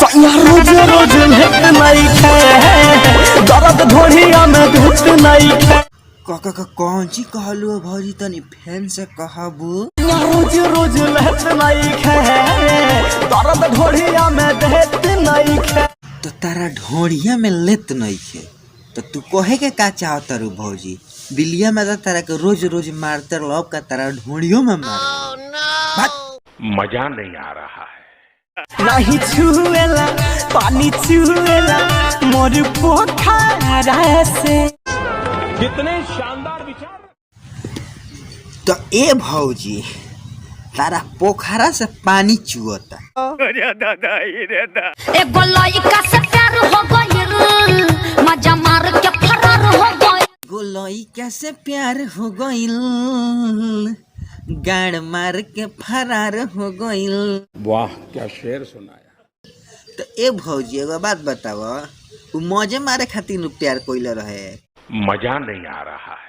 सैया रोज रोज लेट नहीं खे दर्द ढोढ़िया में धुत नहीं खे कौन ची कहलू भौजी तनी फैन से कहबू। रोज रोज लेट नहीं खे दर्द ढोढ़िया में धुत नहीं खे। तो तारा ढोढ़िया में लेत नहीं खे तो तू कहे के का चाहता रू भौजी। बिलिया में तो तारा के रोज रोज मारते रहो का तारा ढोढ़ियों में मार मजा नहीं आ रहा है। नहीं छुएला पानी छुएला मोर पोखरा से। कितने शानदार विचार। तो ए भौजी तारा पोखरा से पानी चुअता। अरे दादा रे दा एगो लइका से प्यार हो गइल मजा मार के फरार हो गइल। एगो लइका से प्यार हो गइल गाड़ मार के फरार हो गइल। वाह क्या शेर सुनाया। तो ए भौजी एगो बात बताव तू मौजे मारे खातिर प्यार कोइले रहे। मजा नहीं आ रहा है।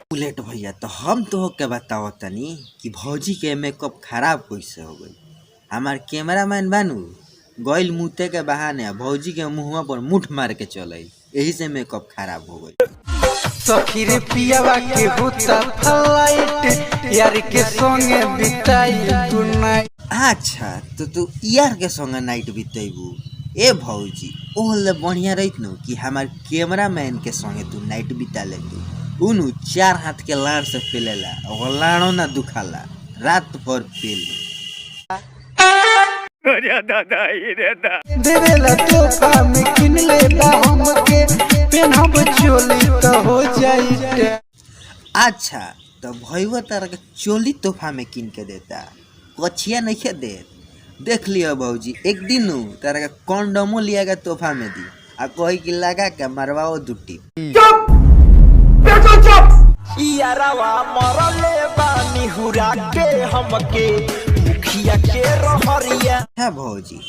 बुलेट भैया तो हम तो के बताओ तनी कि भौजी के मेकअप खराब कैसे हो गई। हमार कैमरामैन बानू गइल मुते के बहाने भौजी के मुंहवा पर मुठ मार के चले यही से मेकअप खराब हो गई। सखी रे पियावा के होता फ्लाइट यार के संगे बिताई तू नाइट। अच्छा तो तू यार के संगे नाइट बितेबू। ए भौजी ओहले बढ़िया रहित नु कि हमार कैमरामैन के संगे तू नाइट बिता लेतू। उनु 4 हाथ के लाड़ से पेलेला और लाड़ो ना दुखाला रात भर पेल। अरे दादा रे दा देवेला तोहफा में किन ले बा हमके पेनहब चोली तो हो जाई। अच्छा तो भैया तारा के चोली तोहफा में किन के देता कछिया नहीं के दे। देख लियो भौजी एक दिन तारा के कंडोमो लिया के तोहफा में दी आ कही कि लगा के मरवाओ दुटी। यारावा मरले बानी हुरा के हमके मुखिया के रहरिया। हाँ भौजी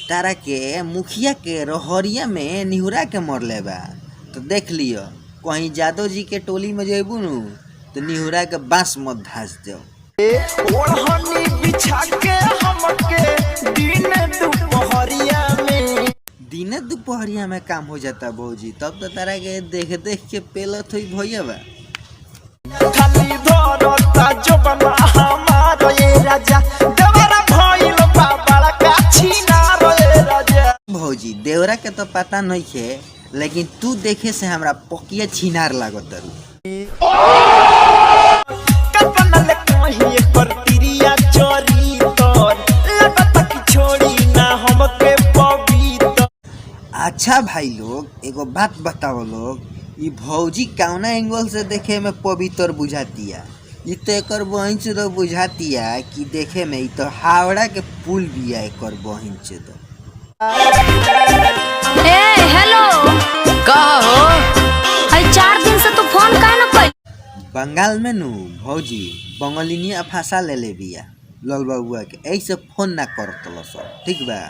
तारा के मुखिया के रोहरिया में निहुरा के मरले बा। तो देख लियो कहीं जादव जी के टोली में जेबू नु तो निहुरा के बांस मत धास दो। ओढ़नी बिछा के हमके दिन दोपहरिया में काम हो जाता भौजी। तब तो तारा के देख देख के पेलत हुई भैया बा। खाली धरता जो बना हमार ये राजा देवरा भइल बाबा का छीना रे राजा। भौजी देवरा के तो पता नहीं है लेकिन तू देखे से हमरा पकिया छिनार लागत रू। कल्पना ले कहीं पर तिरिया चोरी तोर लगता कि छोड़ी ना हमके पवित्र। अच्छा भाई लोग एगो बात बताओ लोग ये भौजी कौना एंगल से देखे में पवित्र बुझातिया। ये तो एकर बहिन से तो बुझातिया कि देखे में तो हावड़ा के पुल भी है एकर बहिन से तो। ए हेलो कहो हई 4 दिन से तू फोन काहे न कइल। बंगाल में नु भौजी बंगालिनिया फांसा ले ले बिया लल बबुआ के ऐसे फोन ना करतलो सब ठीक बा।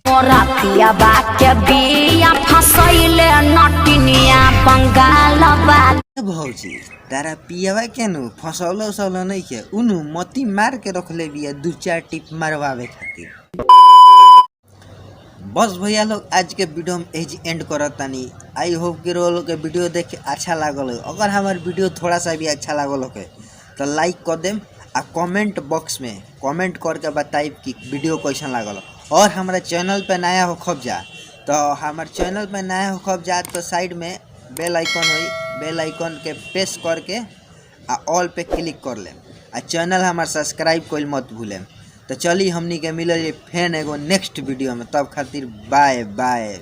मोरा पिया बा के बिया फसैले नटिनिया बंगाल बा। भौजी तारा पियावा के नु फसौलो उसौलो नहीं के उनु मती मार के रखले बिया 2-4 टिप मारवावे खातिर। बस भैया लोग आज के वीडियो हम एज एंड करतानी। आई होप कि लोग के वीडियो देख के अच्छा लागल हो। अगर हमार वीडियो थोड़ा सा भी अच्छा लागल हो तो लाइक कर देम आ कमेंट बॉक्स में कमेंट करके बताइब कि वीडियो कैसा लागल। और हमारे चैनल पे नया हो खब जा तो हमारे चैनल पे नया हो खब जा तो साइड में बेल आइकन हुई बेल आइकन के प्रेस करके आ ऑल पे क्लिक कर लेम आ चैनल हमार सब्सक्राइब कोई मत भूलेम। तो चली हमनी के मिलल फैन एगो नेक्स्ट वीडियो में तब खातिर बाय बाय।